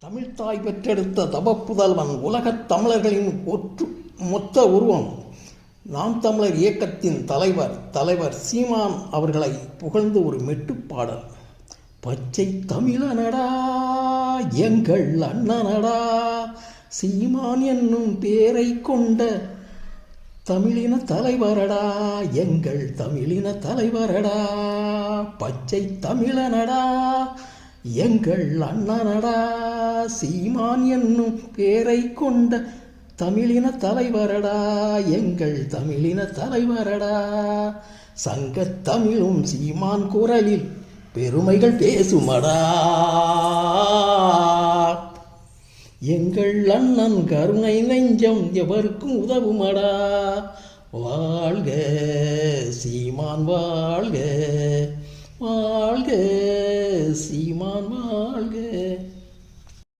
தமிழ்த்தாய் பெற்றெடுத்த தவப்புதல்வன் உலகத் தமிழர்களின் மொத்த உருவம். நாம் தமிழர் இயக்கத்தின் தலைவர் சீமான் அவர்களை புகழ்ந்து ஒரு மெட்டுப்பாடல். பச்சை தமிழனடா எங்கள் அண்ணனடா, சீமான் என்னும் பேரை கொண்ட தமிழின தலைவரடா, எங்கள் தமிழின தலைவரடா. பச்சை தமிழனடா எங்கள் அண்ணனடா, சீமான் என்னும் பேரை கொண்ட தமிழின தலைவரடா, எங்கள் தமிழின தலைவரடா. சங்கத் தமிழும் சீமான் குரலில் பெருமைகள் பேசுமடா, எங்கள் அண்ணன் கருணை நெஞ்சம் எவருக்கும் உதவுமடா. வாழ்க சீமான் வாழ்க, வாழ்க சீமான் வாழ்க.